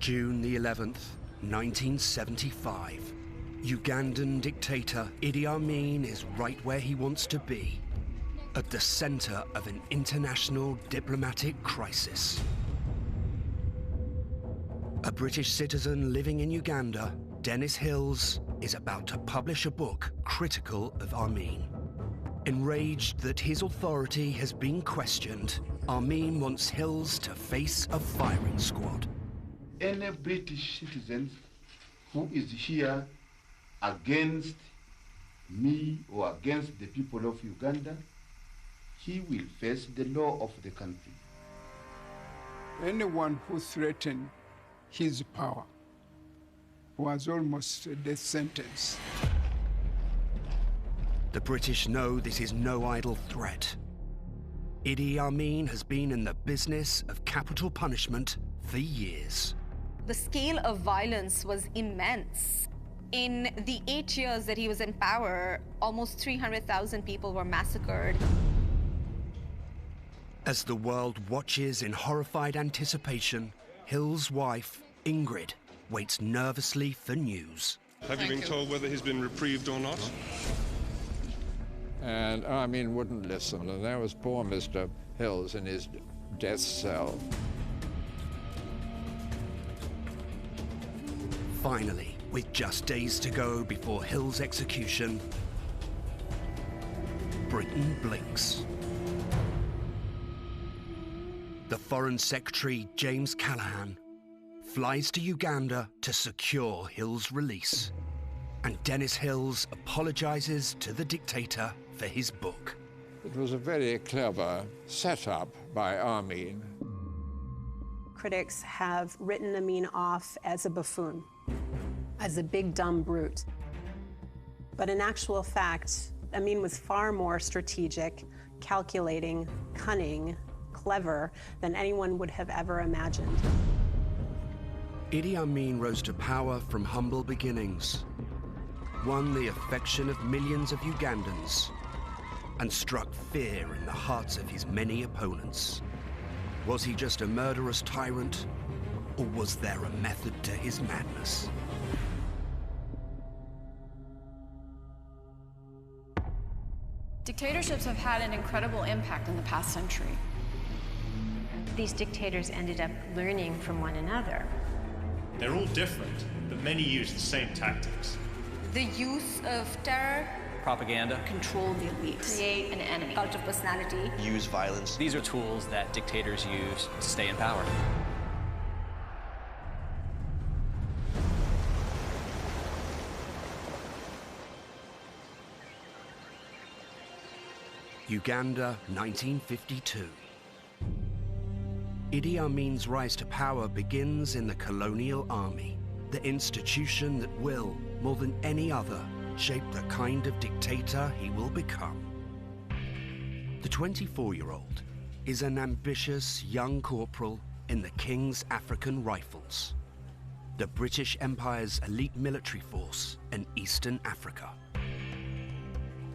June the 11th, 1975. Ugandan dictator Idi Amin is right where he wants to be, at the center of an international diplomatic crisis. A British citizen living in Uganda, Dennis Hills, is about to publish a book critical of Amin. Enraged that his authority has been questioned, Amin wants Hills to face a firing squad. Any British citizen who is here against me or against the people of Uganda, he will face the law of the country. Anyone who threatened his power was almost a death sentence. The British know this is no idle threat. Idi Amin has been in the business of capital punishment for years. The scale of violence was immense. In the 8 years that he was in power, almost 300,000 people were massacred. As the world watches in horrified anticipation, Hill's wife, Ingrid, waits nervously for news. Have you been told whether he's been reprieved or not? And Amin wouldn't listen, and there was poor Mr. Hills in his death cell. Finally, with just days to go before Hill's execution, Britain blinks. The Foreign Secretary, James Callaghan, flies to Uganda to secure Hill's release. And Dennis Hills apologizes to the dictator for his book. It was a very clever setup by Amin. Critics have written Amin off as a buffoon, as a big dumb brute. But in actual fact, Amin was far more strategic, calculating, cunning, clever than anyone would have ever imagined. Idi Amin rose to power from humble beginnings, won the affection of millions of Ugandans, and struck fear in the hearts of his many opponents. Was he just a murderous tyrant, or was there a method to his madness? Dictatorships have had an incredible impact in the past century. These dictators ended up learning from one another. They're all different, but many use the same tactics. The use of terror, propaganda, control the elite, create an enemy, cult of personality, use violence. These are tools that dictators use to stay in power. Uganda, 1952. Idi Amin's rise to power begins in the colonial army, the institution that will, more than any other, shape the kind of dictator he will become. The 24-year-old is an ambitious young corporal in the King's African Rifles, the British Empire's elite military force in Eastern Africa.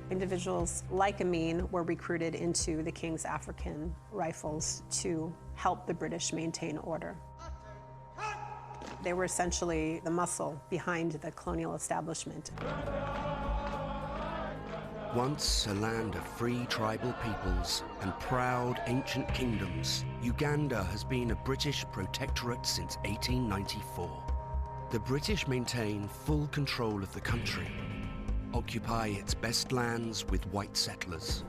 Individuals like Amin were recruited into the King's African Rifles to help the British maintain order. They were essentially the muscle behind the colonial establishment. Once a land of free tribal peoples and proud ancient kingdoms, Uganda has been a British protectorate since 1894. The British maintain full control of the country, occupy its best lands with white settlers,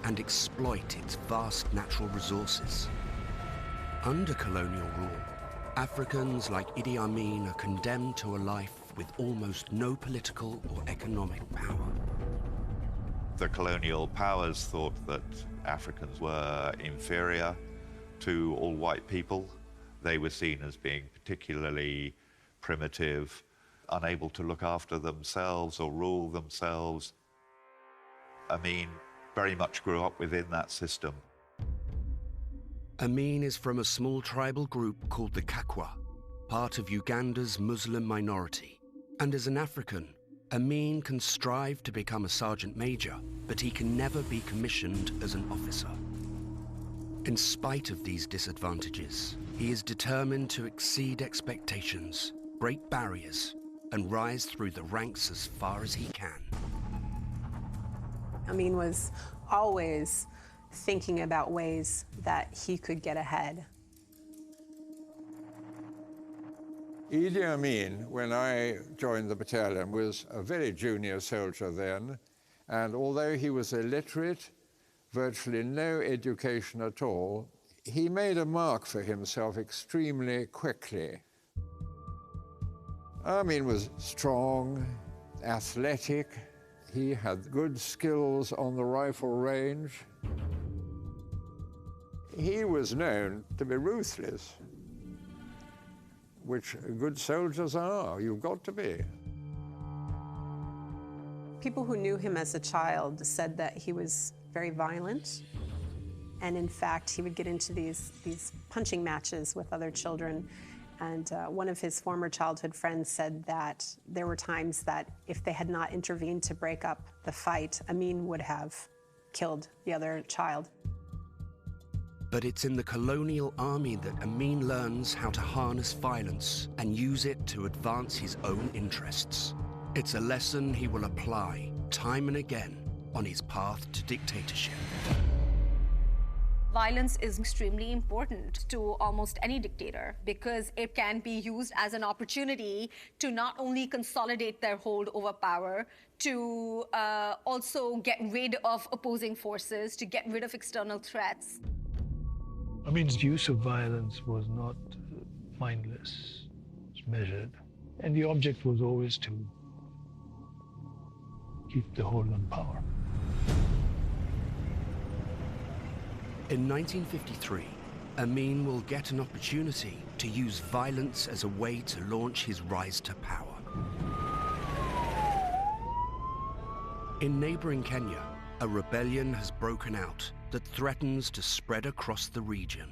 and exploit its vast natural resources. Under colonial rule, Africans like Idi Amin are condemned to a life with almost no political or economic power. The colonial powers thought that Africans were inferior to all white people. They were seen as being particularly primitive, unable to look after themselves or rule themselves. Amin very much grew up within that system. Amin is from a small tribal group called the Kakwa, part of Uganda's Muslim minority. And as an African, Amin can strive to become a sergeant major, but he can never be commissioned as an officer. In spite of these disadvantages, he is determined to exceed expectations, break barriers, and rise through the ranks as far as he can. Amin was always thinking about ways that he could get ahead. Idi Amin, when I joined the battalion, was a very junior soldier then, and although he was illiterate, virtually no education at all, he made a mark for himself extremely quickly. Amin was strong, athletic, he had good skills on the rifle range. He was known to be ruthless, which good soldiers are. You've got to be. People who knew him as a child said that he was very violent, and in fact, he would get into these punching matches with other children. And one of his former childhood friends said that there were times that if they had not intervened to break up the fight, Amin would have killed the other child. But it's in the colonial army that Amin learns how to harness violence and use it to advance his own interests. It's a lesson he will apply time and again on his path to dictatorship. Violence is extremely important to almost any dictator because it can be used as an opportunity to not only consolidate their hold over power, to also get rid of opposing forces, to get rid of external threats. Amin's use of violence was not mindless, it was measured, and the object was always to keep the hold on power. In 1953, Amin will get an opportunity to use violence as a way to launch his rise to power. In neighboring Kenya, a rebellion has broken out that threatens to spread across the region.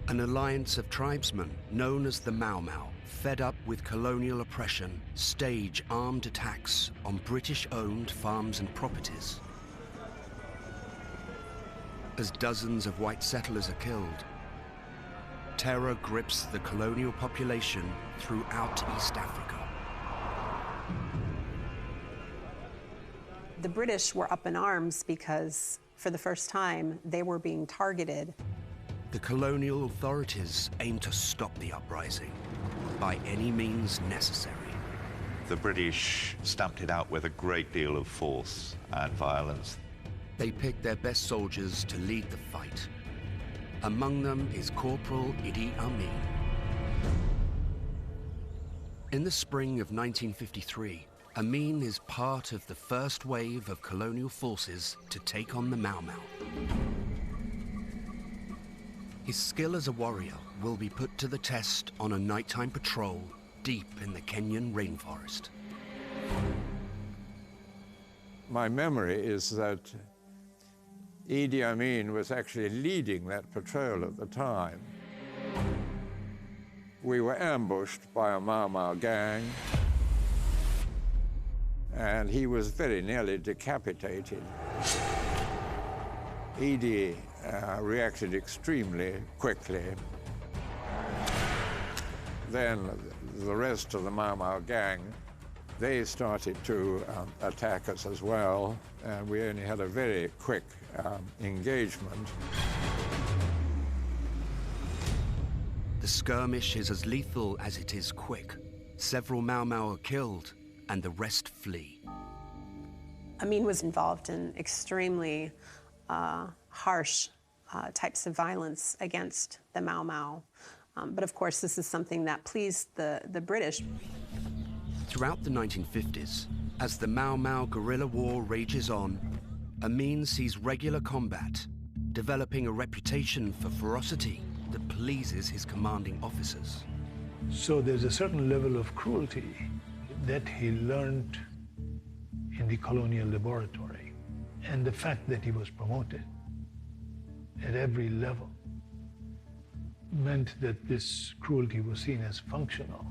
An alliance of tribesmen known as the Mau Mau, fed up with colonial oppression, stage armed attacks on British-owned farms and properties. As dozens of white settlers are killed, terror grips the colonial population throughout East Africa. The British were up in arms because, for the first time, they were being targeted. The colonial authorities aim to stop the uprising by any means necessary. The British stamped it out with a great deal of force and violence. They picked their best soldiers to lead the fight. Among them is Corporal Idi Amin. In the spring of 1953, Amin is part of the first wave of colonial forces to take on the Mau Mau. His skill as a warrior will be put to the test on a nighttime patrol deep in the Kenyan rainforest. My memory is that Idi Amin was actually leading that patrol at the time. We were ambushed by a Mau Mau gang, and he was very nearly decapitated. Idi reacted extremely quickly. Then the rest of the Mau Mau gang, they started to attack us as well, and we only had a very quick engagement. The skirmish is as lethal as it is quick. Several Mau Mau are killed, and the rest flee. Amin was involved in extremely harsh types of violence against the Mau Mau. But of course, this is something that pleased the British. Throughout the 1950s, as the Mau Mau guerrilla war rages on, Amin sees regular combat, developing a reputation for ferocity that pleases his commanding officers. So there's a certain level of cruelty that he learned in the colonial laboratory. And the fact that he was promoted at every level meant that this cruelty was seen as functional.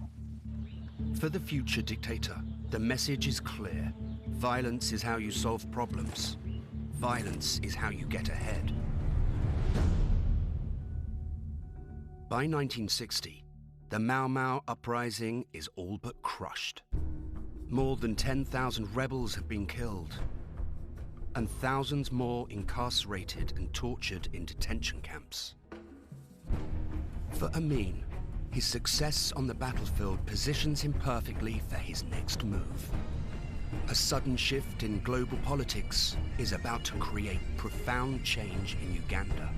For the future dictator, the message is clear. Violence is how you solve problems. Violence is how you get ahead. By 1960, the Mau Mau uprising is all but crushed. More than 10,000 rebels have been killed, and thousands more incarcerated and tortured in detention camps. For Amin, his success on the battlefield positions him perfectly for his next move. A sudden shift in global politics is about to create profound change in Uganda,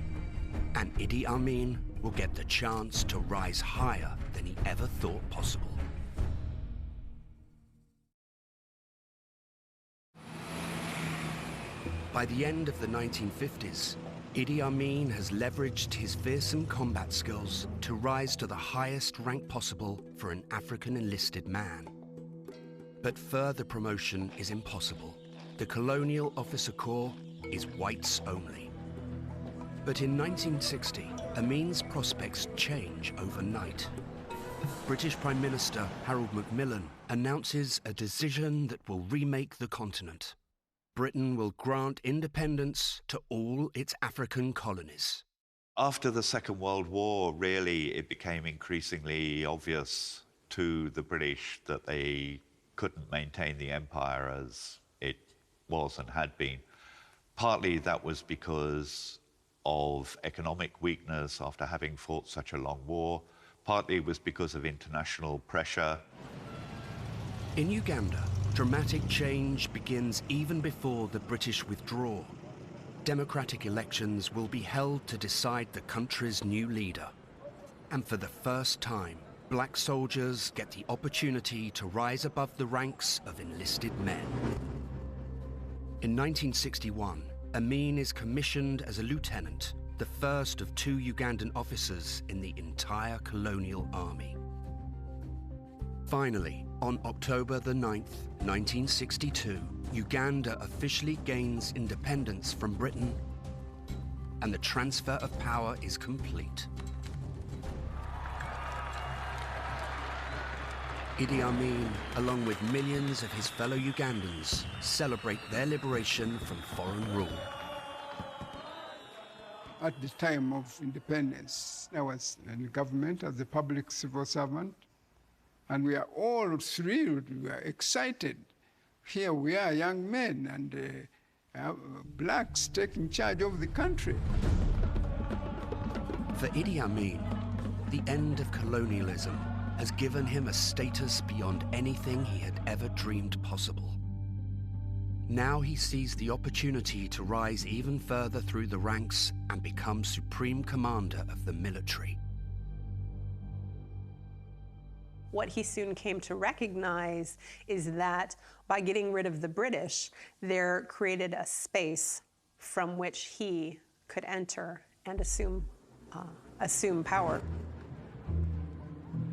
and Idi Amin will get the chance to rise higher than he ever thought possible. By the end of the 1950s, Idi Amin has leveraged his fearsome combat skills to rise to the highest rank possible for an African enlisted man. But further promotion is impossible. The Colonial Officer Corps is whites only. But in 1960, Amin's prospects change overnight. British Prime Minister Harold Macmillan announces a decision that will remake the continent. Britain will grant independence to all its African colonies. After the Second World War, really, it became increasingly obvious to the British that they couldn't maintain the empire as it was and had been. Partly that was because of economic weakness after having fought such a long war. Partly it was because of international pressure. In Uganda, dramatic change begins even before the British withdraw. Democratic elections will be held to decide the country's new leader. And for the first time, black soldiers get the opportunity to rise above the ranks of enlisted men. In 1961, Amin is commissioned as a lieutenant, the first of 2 Ugandan officers in the entire colonial army. Finally, on October the 9th, 1962, Uganda officially gains independence from Britain, and the transfer of power is complete. Idi Amin, along with millions of his fellow Ugandans, celebrate their liberation from foreign rule. At the time of independence, I was in the government as a public civil servant, and we are all thrilled, we are excited. Here we are, young men, and blacks taking charge of the country. For Idi Amin, the end of colonialism has given him a status beyond anything he had ever dreamed possible. Now he sees the opportunity to rise even further through the ranks and become supreme commander of the military. What he soon came to recognize is that by getting rid of the British, there created a space from which he could enter and assume power.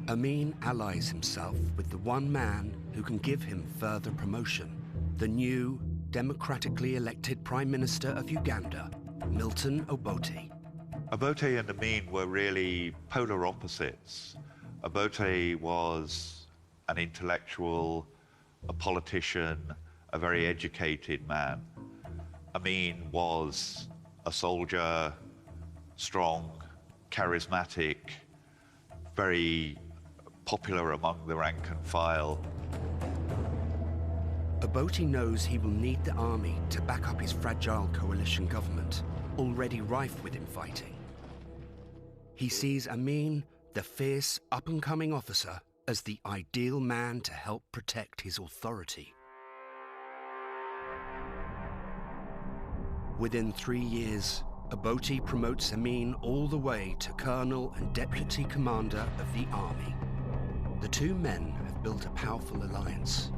Amin allies himself with the one man who can give him further promotion, the new, democratically elected Prime Minister of Uganda, Milton Obote. Obote and Amin were really polar opposites. Obote was an intellectual, a politician, a very educated man. Amin was a soldier, strong, charismatic, very popular among the rank and file. Obote knows he will need the army to back up his fragile coalition government, already rife with infighting. He sees Amin, the fierce, up-and-coming officer, as the ideal man to help protect his authority. Within 3 years, Obote promotes Amin all the way to colonel and deputy commander of the army. The 2 men have built a powerful alliance,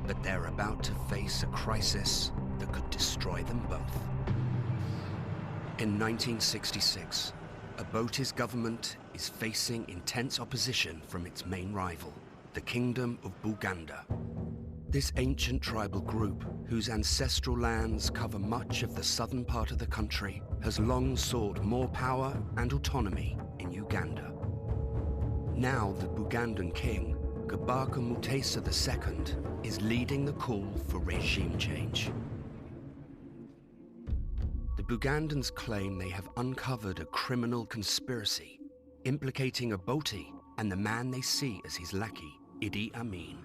but they're about to face a crisis that could destroy them both. In 1966, Obote's government is facing intense opposition from its main rival, the Kingdom of Uganda. This ancient tribal group, whose ancestral lands cover much of the southern part of the country, has long sought more power and autonomy in Uganda. Now the Ugandan king, Kabaka Mutesa II, is leading the call for regime change. The Ugandans claim they have uncovered a criminal conspiracy implicating Obote and the man they see as his lackey, Idi Amin.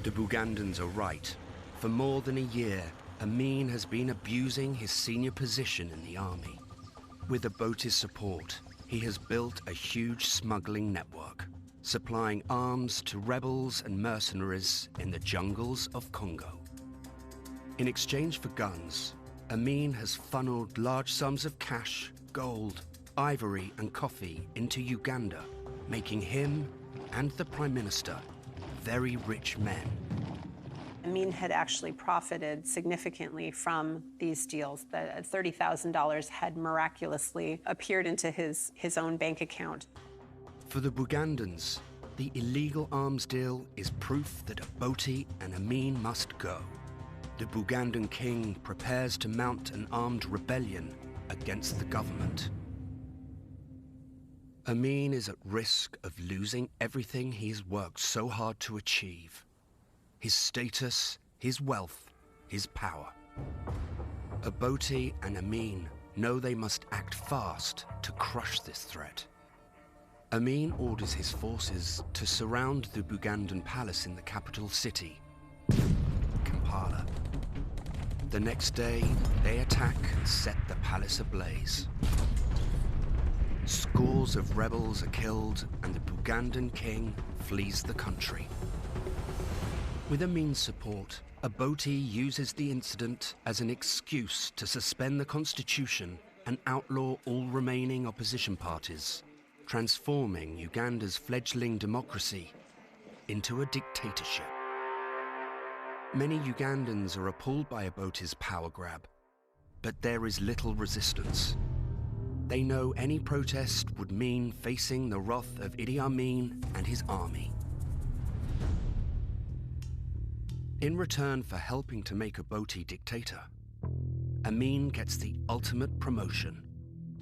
The Ugandans are right. For more than a year, Amin has been abusing his senior position in the army. With Obote's support, he has built a huge smuggling network, supplying arms to rebels and mercenaries in the jungles of Congo. In exchange for guns, Amin has funneled large sums of cash, gold, ivory and coffee into Uganda, making him and the Prime Minister very rich men. Amin had actually profited significantly from these deals. That $30,000 had miraculously appeared into his own bank account. For the Ugandans, the illegal arms deal is proof that Obote and Amin must go. The Ugandan king prepares to mount an armed rebellion against the government. Amin is at risk of losing everything he's worked so hard to achieve. His status, his wealth, his power. Obote and Amin know they must act fast to crush this threat. Amin orders his forces to surround the Ugandan palace in the capital city, Kampala. The next day, they attack and set the palace ablaze. Scores of rebels are killed and the Ugandan king flees the country. With Amin's support, Obote uses the incident as an excuse to suspend the constitution and outlaw all remaining opposition parties, transforming Uganda's fledgling democracy into a dictatorship. Many Ugandans are appalled by Obote's power grab, but there is little resistance. They know any protest would mean facing the wrath of Idi Amin and his army. In return for helping to make Obote dictator, Amin gets the ultimate promotion.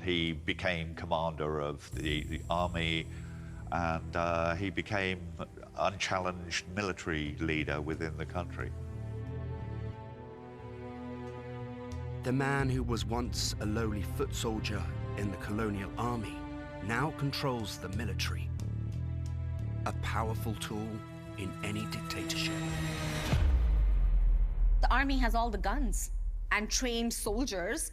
He became commander of the army, and he became unchallenged military leader within the country. The man who was once a lowly foot soldier in the colonial army now controls the military, a powerful tool in any dictatorship. The army has all the guns and trained soldiers.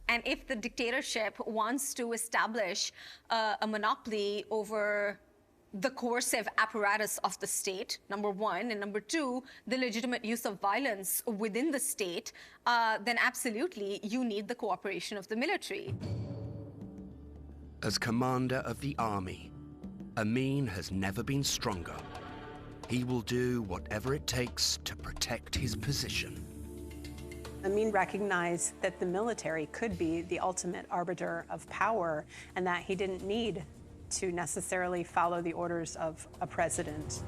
And if the dictatorship wants to establish a monopoly over the coercive apparatus of the state, number one, and number two, the legitimate use of violence within the state, then absolutely you need the cooperation of the military. As commander of the army, Amin has never been stronger. He will do whatever it takes to protect his position. Amin recognized that the military could be the ultimate arbiter of power and that he didn't need to necessarily follow the orders of a president.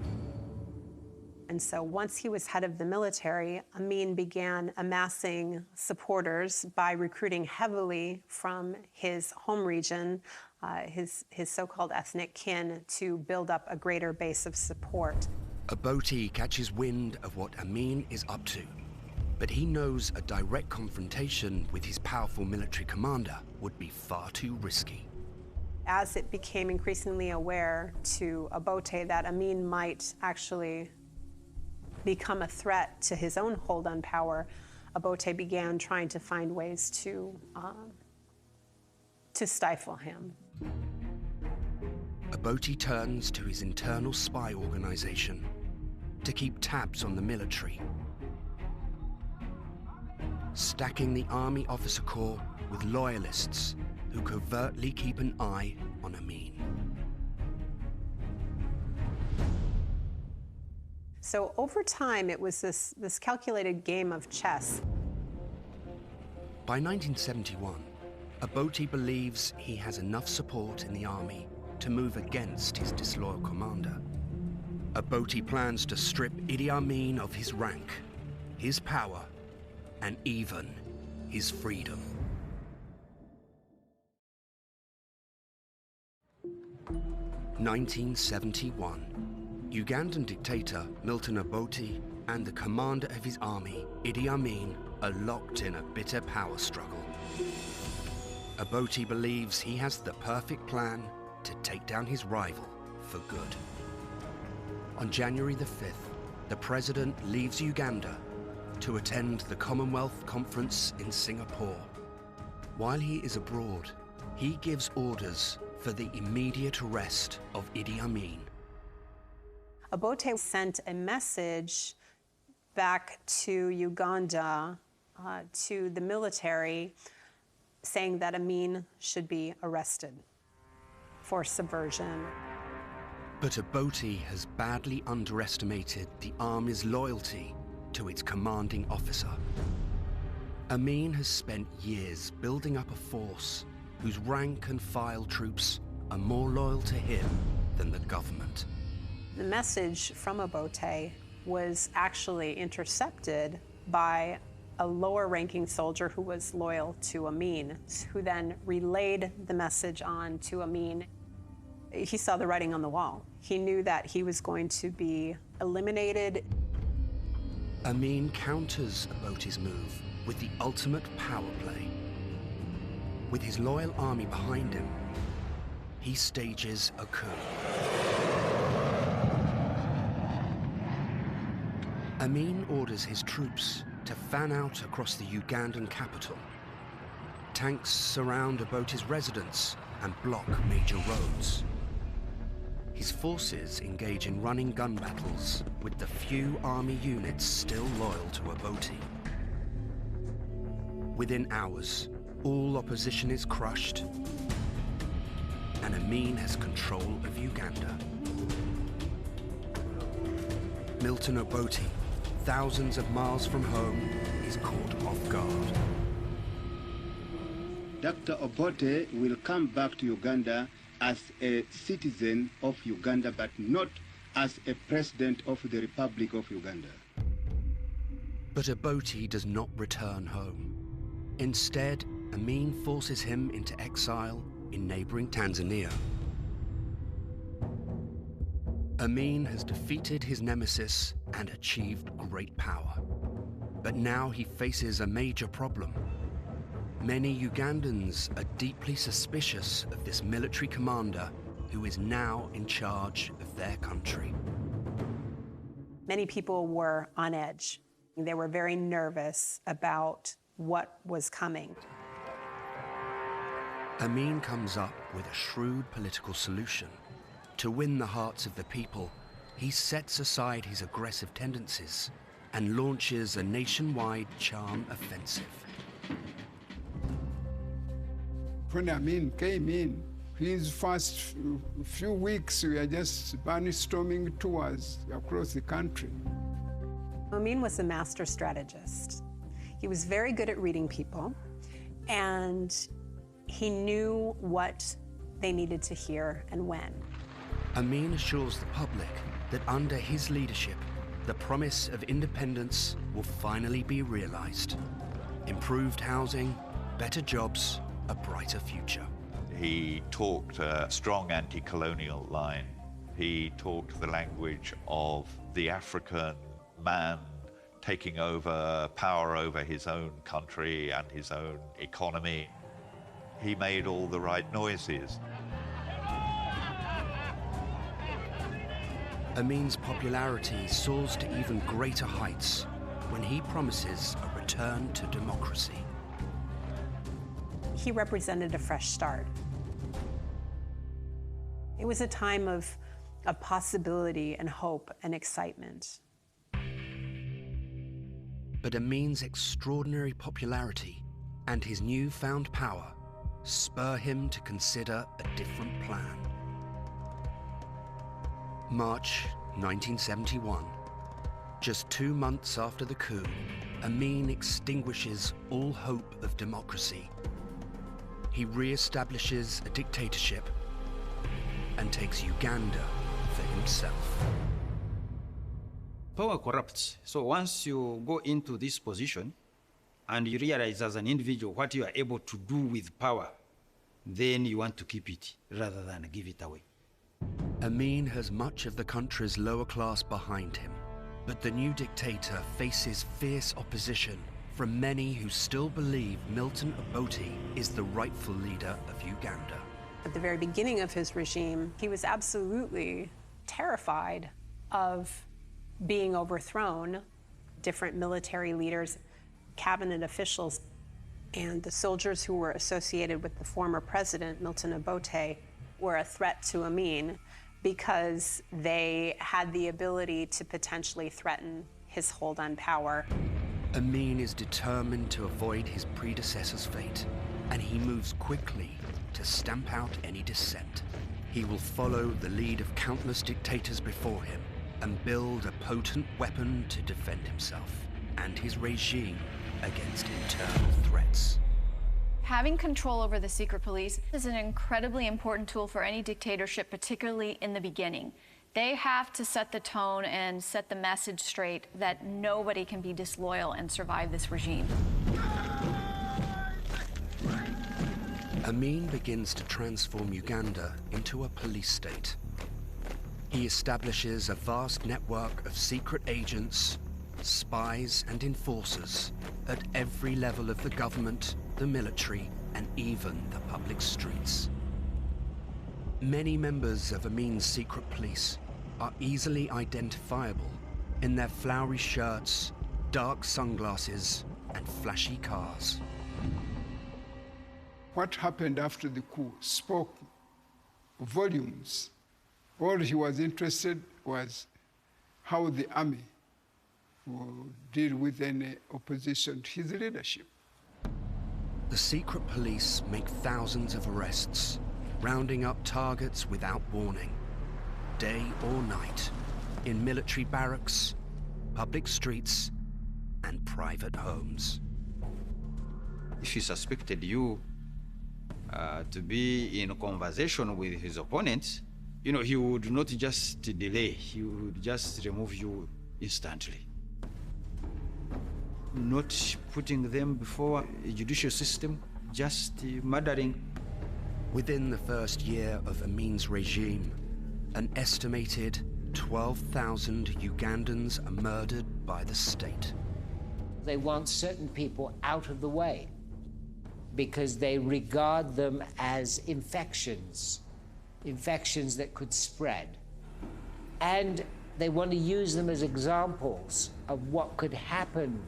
And so once he was head of the military, Amin began amassing supporters by recruiting heavily from his home region, his so-called ethnic kin, to build up a greater base of support. Obote catches wind of what Amin is up to, but he knows a direct confrontation with his powerful military commander would be far too risky. As it became increasingly aware to Obote that Amin might actually become a threat to his own hold on power, Obote began trying to find ways to stifle him. Obote turns to his internal spy organization to keep tabs on the military, stacking the army officer corps with loyalists who covertly keep an eye on Amin. So over time, it was this calculated game of chess. By 1971, Obote believes he has enough support in the army to move against his disloyal commander. Obote plans to strip Idi Amin of his rank, his power, and even his freedom. (1971). Ugandan dictator Milton Obote and the commander of his army, Idi Amin, are locked in a bitter power struggle. Obote believes he has the perfect plan to take down his rival for good. On January the 5th, the president leaves Uganda to attend the Commonwealth Conference in Singapore. While he is abroad, he gives orders for the immediate arrest of Idi Amin. Obote sent a message back to Uganda, to the military, saying that Amin should be arrested for subversion. But Obote has badly underestimated the army's loyalty to its commanding officer. Amin has spent years building up a force whose rank and file troops are more loyal to him than the government. The message from Obote was actually intercepted by a lower-ranking soldier who was loyal to Amin, who then relayed the message on to Amin. He saw the writing on the wall. He knew that he was going to be eliminated. Amin counters Obote's move with the ultimate power play. With his loyal army behind him, he stages a coup. Amin orders his troops to fan out across the Ugandan capital. Tanks surround Obote's residence and block major roads. His forces engage in running gun battles with the few army units still loyal to Obote. Within hours, all opposition is crushed, and Amin has control of Uganda. Milton Obote, thousands of miles from home, is caught off guard. Dr. Obote will come back to Uganda as a citizen of Uganda, but not as a president of the Republic of Uganda. But Obote does not return home. Instead, Amin forces him into exile in neighboring Tanzania. Amin has defeated his nemesis and achieved great power. But now he faces a major problem. Many Ugandans are deeply suspicious of this military commander who is now in charge of their country. Many people were on edge. They were very nervous about what was coming. Amin comes up with a shrewd political solution. To win the hearts of the people, he sets aside his aggressive tendencies and launches a nationwide charm offensive. When Amin came in, his first few weeks, we were just barnstorming tours across the country. Amin was a master strategist. He was very good at reading people, and he knew what they needed to hear and when. Amin assures the public that under his leadership, the promise of independence will finally be realized. Improved housing, better jobs, a brighter future. He talked a strong anti-colonial line. He talked the language of the African man taking over power over his own country and his own economy. He made all the right noises. Amin's popularity soars to even greater heights when he promises a return to democracy. He represented a fresh start. It was a time of possibility and hope and excitement. But Amin's extraordinary popularity and his newfound power spur him to consider a different plan. March 1971. Just 2 months after the coup, Amin extinguishes all hope of democracy. He re-establishes a dictatorship and takes Uganda for himself. Power corrupts. So once you go into this position and you realize as an individual what you are able to do with power, then you want to keep it rather than give it away. Amin has much of the country's lower class behind him, but the new dictator faces fierce opposition from many who still believe Milton Obote is the rightful leader of Uganda. At the very beginning of his regime, he was absolutely terrified of being overthrown. Different military leaders, cabinet officials, and the soldiers who were associated with the former president, Milton Obote, were a threat to Amin because they had the ability to potentially threaten his hold on power. Amin is determined to avoid his predecessor's fate, and he moves quickly to stamp out any dissent. He will follow the lead of countless dictators before him and build a potent weapon to defend himself and his regime against internal threats. Having control over the secret police is an incredibly important tool for any dictatorship, particularly in the beginning. They have to set the tone and set the message straight that nobody can be disloyal and survive this regime. Amin begins to transform Uganda into a police state. He establishes a vast network of secret agents, spies and enforcers at every level of the government, the military, and even the public streets. Many members of Amin's secret police are easily identifiable in their flowery shirts, dark sunglasses, and flashy cars. What happened after the coup spoke volumes. All he was interested was how the army would deal with any opposition to his leadership. The secret police make thousands of arrests, rounding up targets without warning, day or night, in military barracks, public streets, and private homes. If he suspected you to be in conversation with his opponents, you know, he would not just delay, he would just remove you instantly. Not putting them before a judicial system, just murdering. Within the first year of Amin's regime, an estimated 12,000 Ugandans are murdered by the state. They want certain people out of the way because they regard them as infections that could spread. And they want to use them as examples of what could happen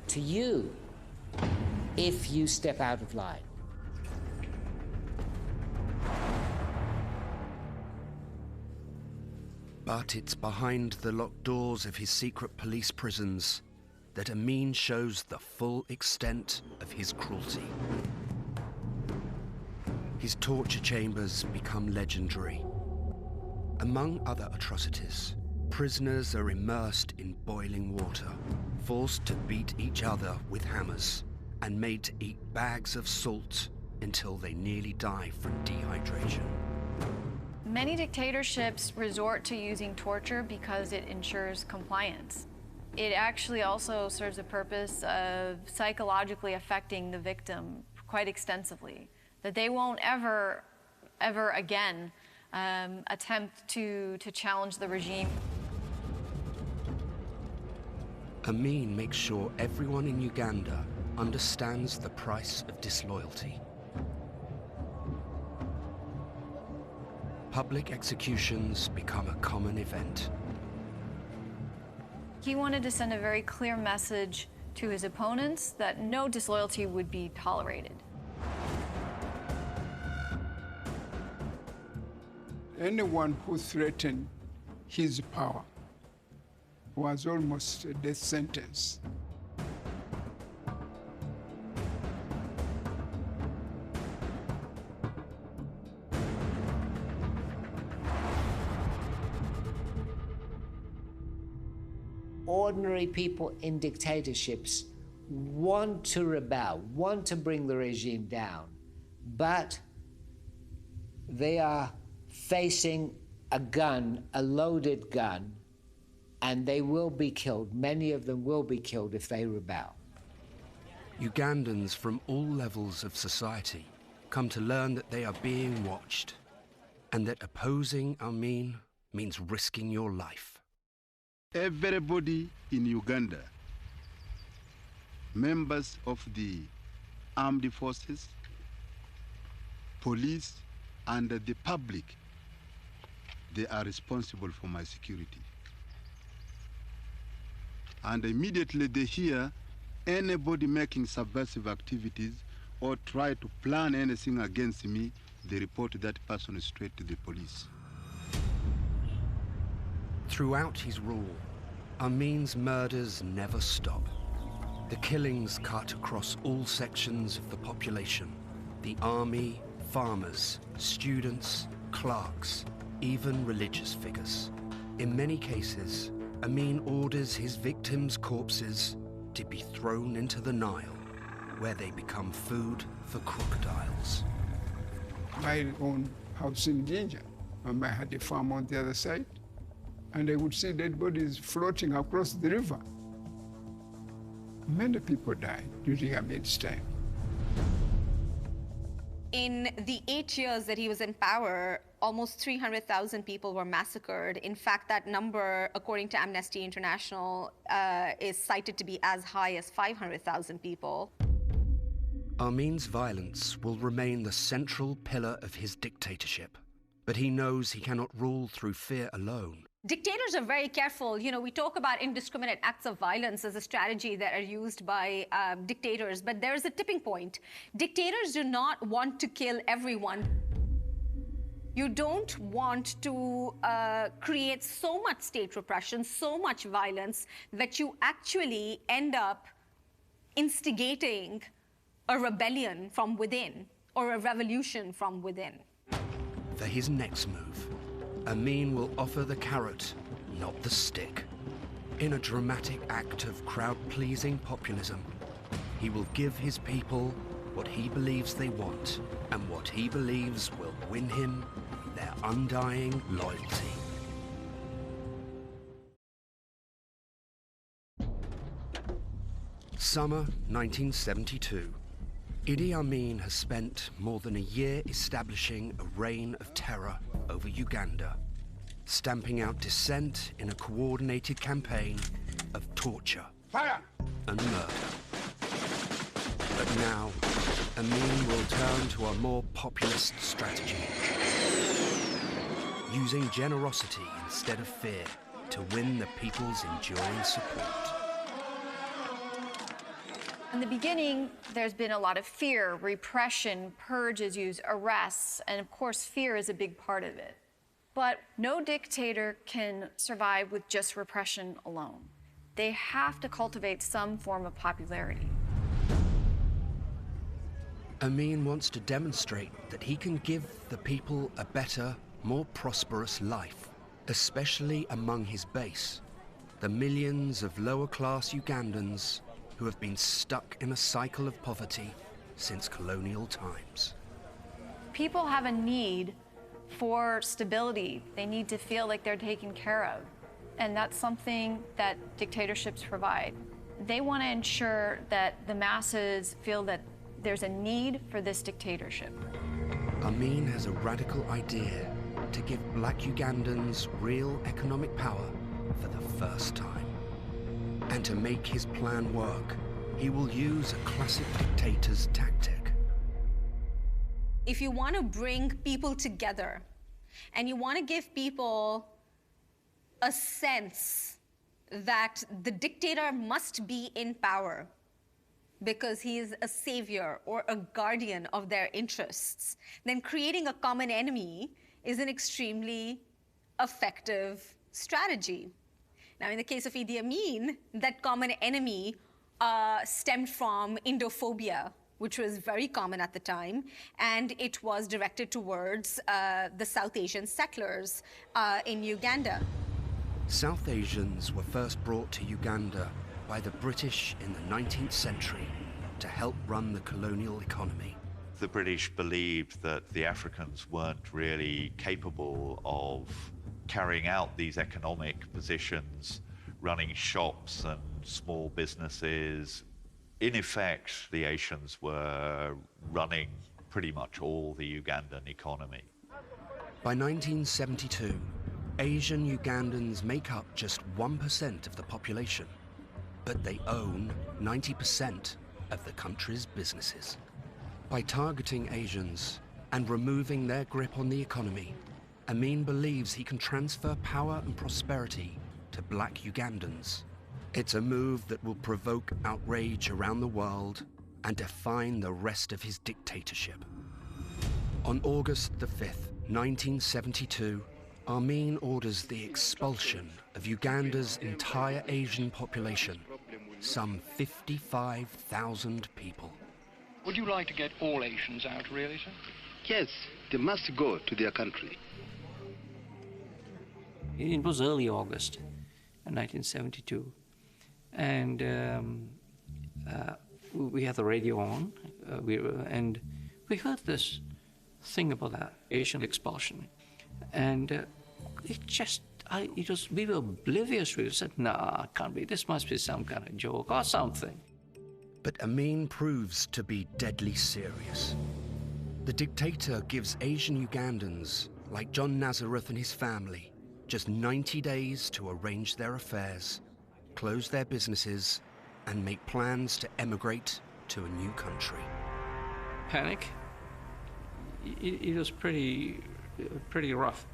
to you if you step out of line. But it's behind the locked doors of his secret police prisons that Amin shows the full extent of his cruelty. His torture chambers become legendary. Among other atrocities, prisoners are immersed in boiling water, forced to beat each other with hammers, and made to eat bags of salt until they nearly die from dehydration. Many dictatorships resort to using torture because it ensures compliance. It actually also serves a purpose of psychologically affecting the victim quite extensively, that they won't ever again attempt to challenge the regime. Amin makes sure everyone in Uganda understands the price of disloyalty. Public executions become a common event. He wanted to send a very clear message to his opponents that no disloyalty would be tolerated. Anyone who threatened his power was almost a death sentence. Ordinary people in dictatorships want to rebel, want to bring the regime down, but they are facing a gun, a loaded gun, and they will be killed. Many of them will be killed if they rebel. Ugandans from all levels of society come to learn that they are being watched, and that opposing Amin means risking your life. Everybody in Uganda members of the armed forces, police, and the public, they are responsible for my security. And immediately they hear anybody making subversive activities or try to plan anything against me, they report that person straight to the police. Throughout his rule, Amin's murders never stop. The killings cut across all sections of the population: the army, farmers, students, clerks, even religious figures. In many cases, Amin orders his victims' corpses to be thrown into the Nile, where they become food for crocodiles. My own house in Jinja, I had a farm on the other side, and I would see dead bodies floating across the river. Many people died during Amin's time. In the 8 years that he was in power, almost 300,000 people were massacred. In fact, that number, according to Amnesty International, is cited to be as high as 500,000 people. Amin's violence will remain the central pillar of his dictatorship, but he knows he cannot rule through fear alone. Dictators are very careful. You know, we talk about indiscriminate acts of violence as a strategy that are used by dictators, but there's a tipping point. Dictators do not want to kill everyone. You don't want to create so much state repression, so much violence, that you actually end up instigating a rebellion from within or a revolution from within. For his next move, Amin will offer the carrot, not the stick. In a dramatic act of crowd-pleasing populism, he will give his people what he believes they want and what he believes will win him their undying loyalty. Summer 1972. Idi Amin has spent more than a year establishing a reign of terror over Uganda, stamping out dissent in a coordinated campaign of torture and murder. But now, Amin will turn to a more populist strategy, using generosity instead of fear to win the people's enduring support. In the beginning, there's been a lot of fear, repression, purges used, arrests, and of course, fear is a big part of it. But no dictator can survive with just repression alone. They have to cultivate some form of popularity. Amin wants to demonstrate that he can give the people a better, more prosperous life, especially among his base, the millions of lower-class Ugandans who have been stuck in a cycle of poverty since colonial times. People have a need for stability. They need to feel like they're taken care of. And that's something that dictatorships provide. They want to ensure that the masses feel that there's a need for this dictatorship. Amin has a radical idea to give black Ugandans real economic power for the first time. And to make his plan work, he will use a classic dictator's tactic. If you want to bring people together and you want to give people a sense that the dictator must be in power because he is a savior or a guardian of their interests, then creating a common enemy is an extremely effective strategy. Now, in the case of Idi Amin, that common enemy stemmed from Indophobia, which was very common at the time, and it was directed towards the South Asian settlers in Uganda. South Asians were first brought to Uganda by the British in the 19th century to help run the colonial economy. The British believed that the Africans weren't really capable of carrying out these economic positions, running shops and small businesses. In effect, the Asians were running pretty much all the Ugandan economy. By 1972, Asian Ugandans make up just 1% of the population. but they own 90% of the country's businesses. By targeting Asians and removing their grip on the economy, Amin believes he can transfer power and prosperity to black Ugandans. It's a move that will provoke outrage around the world and define the rest of his dictatorship. On August the 5th, 1972, Amin orders the expulsion of Uganda's entire Asian population, some 55,000 people. Would you like to get all Asians out, really, sir? Yes, they must go to their country. It was early August 1972, and we had the radio on, and we heard this thing about that Asian expulsion, and we were oblivious. We said, "Nah, can't be. This must be some kind of joke or something." But Amin proves to be deadly serious. The dictator gives Asian Ugandans, like John Nazareth and his family, just 90 days to arrange their affairs, close their businesses, and make plans to emigrate to a new country. Panic. It was pretty rough.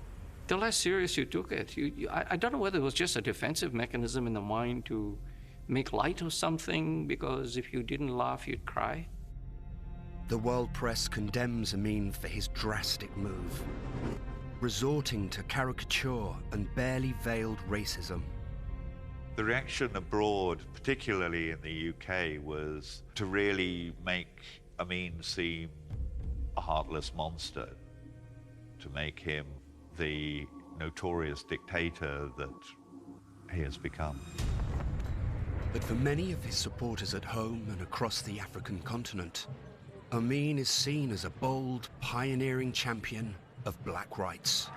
The less serious you took it, I don't know whether it was just a defensive mechanism in the mind to make light of something, because if you didn't laugh, you'd cry. The world press condemns Amin for his drastic move, resorting to caricature and barely veiled racism. The reaction abroad, particularly in the UK, was to really make Amin seem a heartless monster, to make him the notorious dictator that he has become. But for many of his supporters at home and across the African continent, Amin is seen as a bold, pioneering champion of black rights.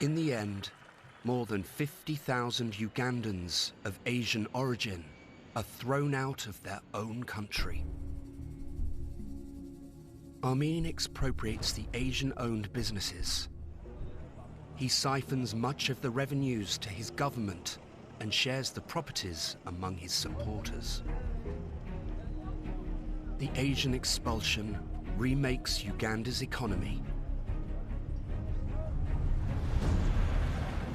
In the end, more than 50,000 Ugandans of Asian origin are thrown out of their own country. Amin expropriates the Asian-owned businesses. He siphons much of the revenues to his government and shares the properties among his supporters. The Asian expulsion remakes Uganda's economy,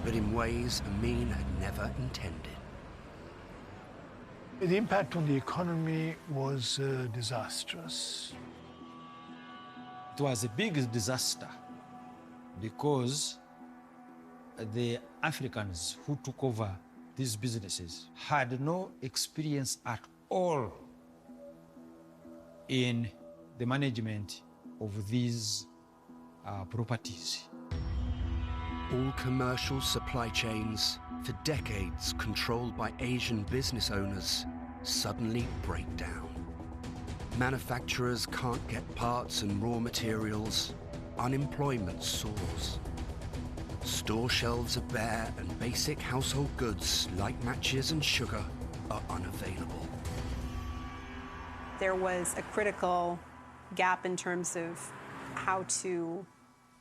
but in ways Amin had never intended. The impact on the economy was disastrous. It was a big disaster because the Africans who took over these businesses had no experience at all in the management of these properties. All commercial supply chains, for decades controlled by Asian business owners, suddenly break down. Manufacturers can't get parts and raw materials. Unemployment soars. Store shelves are bare and basic household goods like matches and sugar are unavailable. There was a critical gap in terms of how to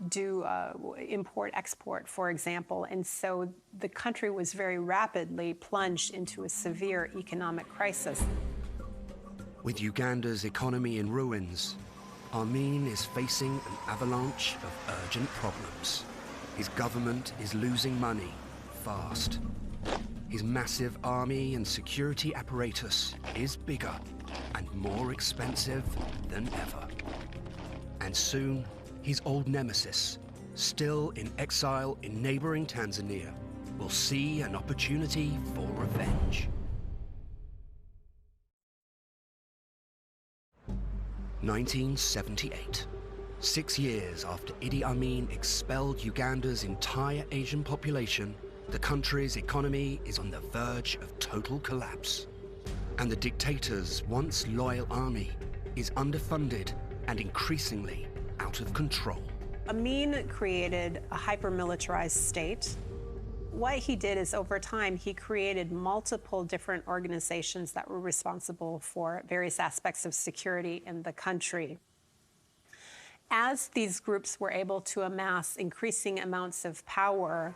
do import-export, for example, and so the country was very rapidly plunged into a severe economic crisis. With Uganda's economy in ruins, Amin is facing an avalanche of urgent problems. His government is losing money fast. His massive army and security apparatus is bigger and more expensive than ever. And soon, his old nemesis, still in exile in neighboring Tanzania, will see an opportunity for revenge. 1978. 6 years after Idi Amin expelled Uganda's entire Asian population, the country's economy is on the verge of total collapse. And the dictator's once loyal army is underfunded and increasingly out of control. Amin created a hyper-militarized state. What he did is, over time, he created multiple different organizations that were responsible for various aspects of security in the country. As these groups were able to amass increasing amounts of power,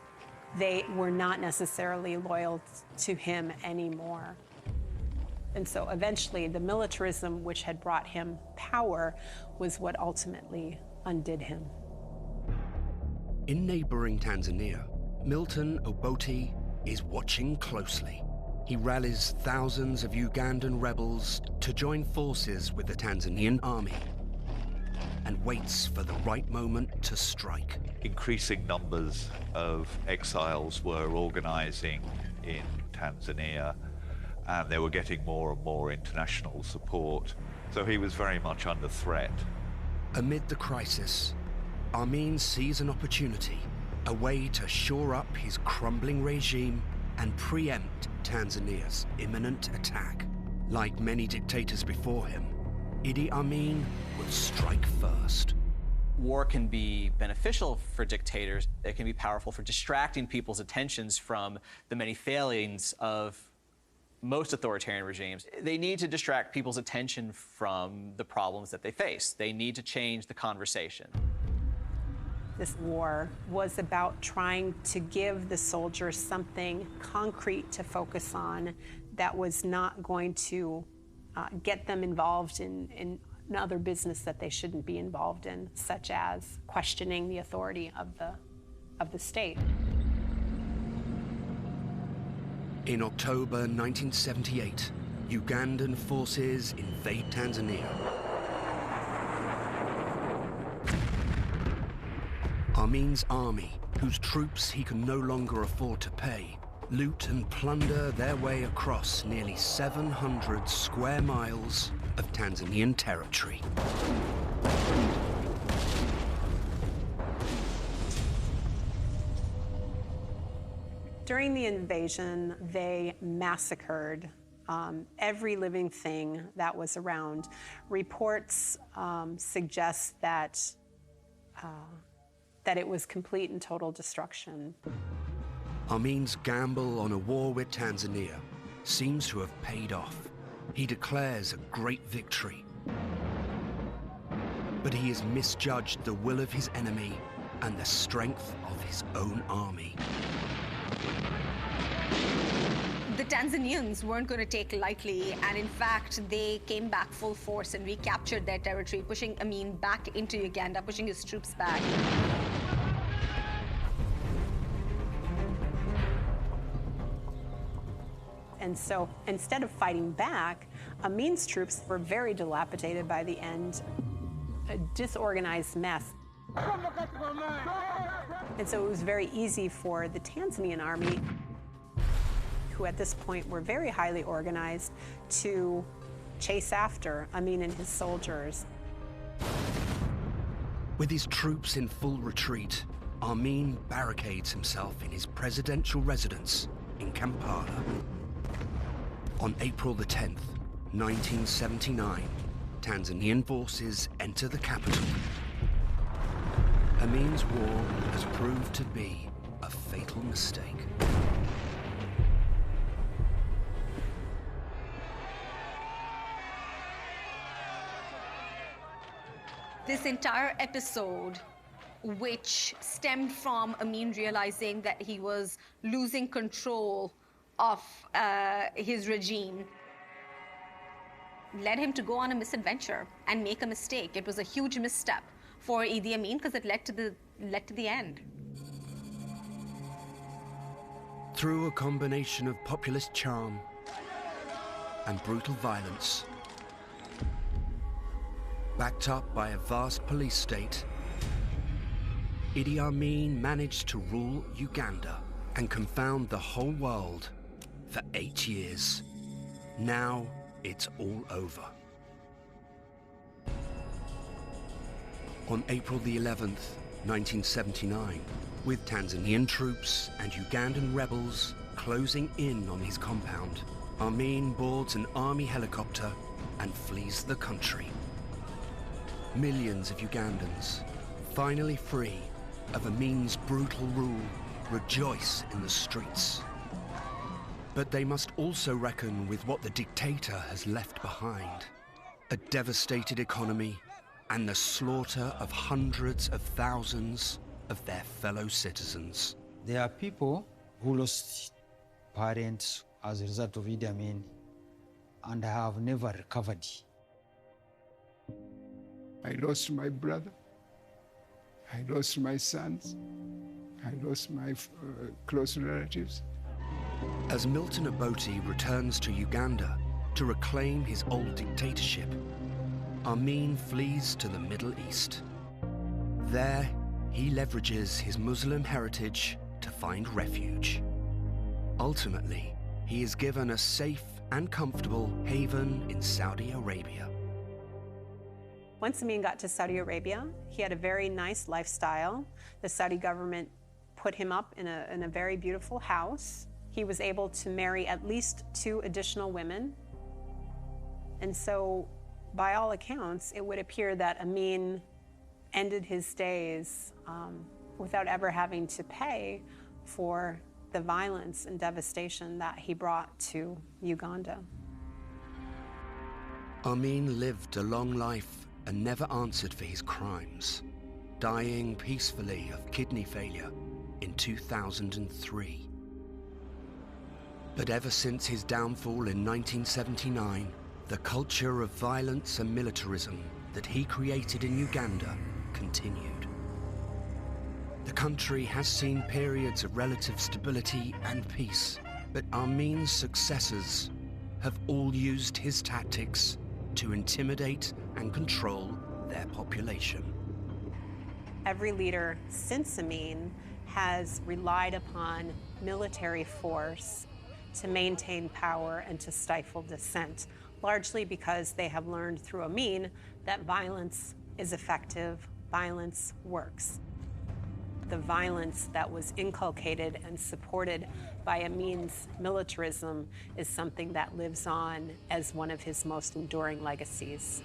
they were not necessarily loyal to him anymore. And so eventually the militarism which had brought him power was what ultimately undid him. In neighboring Tanzania, Milton Obote is watching closely. He rallies thousands of Ugandan rebels to join forces with the Tanzanian army and waits for the right moment to strike. Increasing numbers of exiles were organizing in Tanzania, and they were getting more and more international support. So he was very much under threat. Amid the crisis, Amin sees an opportunity, a way to shore up his crumbling regime and preempt Tanzania's imminent attack. Like many dictators before him, Idi Amin will strike first. War can be beneficial for dictators. It can be powerful for distracting people's attentions from the many failings of most authoritarian regimes. They need to distract people's attention from the problems that they face. They need to change the conversation. This war was about trying to give the soldiers something concrete to focus on that was not going to get them involved in other business that they shouldn't be involved in, such as questioning the authority of the state. In October 1978, Ugandan forces invade Tanzania. Amin's army, whose troops he can no longer afford to pay, loot and plunder their way across nearly 700 square miles of Tanzanian territory. During the invasion, they massacred every living thing that was around. Reports suggest that it was complete and total destruction. Amin's gamble on a war with Tanzania seems to have paid off. He declares a great victory. But he has misjudged the will of his enemy and the strength of his own army. The Tanzanians weren't going to take lightly, and in fact, they came back full force and recaptured their territory, pushing Amin back into Uganda, pushing his troops back. And so instead of fighting back, Amin's troops were very dilapidated by the end, a disorganized mess. And so it was very easy for the Tanzanian army, who at this point were very highly organized, to chase after Amin and his soldiers. With his troops in full retreat, Amin barricades himself in his presidential residence in Kampala. On April the 10th, 1979, Tanzanian forces enter the capital. Amin's war has proved to be a fatal mistake. This entire episode, which stemmed from Amin realizing that he was losing control of his regime, led him to go on a misadventure and make a mistake. It was a huge misstep for Idi Amin because it led to the end. Through a combination of populist charm and brutal violence, backed up by a vast police state, Idi Amin managed to rule Uganda and confound the whole world for 8 years. Now it's all over. On April the 11th, 1979, with Tanzanian troops and Ugandan rebels closing in on his compound, Amin boards an army helicopter and flees the country. Millions of Ugandans, finally free of Amin's brutal rule, rejoice in the streets. But they must also reckon with what the dictator has left behind: a devastated economy and the slaughter of hundreds of thousands of their fellow citizens. There are people who lost parents as a result of Idi Amin and have never recovered. I lost my brother. I lost my sons. I lost my close relatives. As Milton Obote returns to Uganda to reclaim his old dictatorship, Amin flees to the Middle East. There, he leverages his Muslim heritage to find refuge. Ultimately, he is given a safe and comfortable haven in Saudi Arabia. Once Amin got to Saudi Arabia, he had a very nice lifestyle. The Saudi government put him up in a very beautiful house. He was able to marry at least 2 additional women. And so, by all accounts, it would appear that Amin ended his days without ever having to pay for the violence and devastation that he brought to Uganda. Amin lived a long life and never answered for his crimes, dying peacefully of kidney failure in 2003. But ever since his downfall in 1979, the culture of violence and militarism that he created in Uganda continued. The country has seen periods of relative stability and peace, but Amin's successors have all used his tactics to intimidate and control their population. Every leader since Amin has relied upon military force to maintain power and to stifle dissent, largely because they have learned through Amin that violence is effective, violence works. The violence that was inculcated and supported by Amin's militarism is something that lives on as one of his most enduring legacies.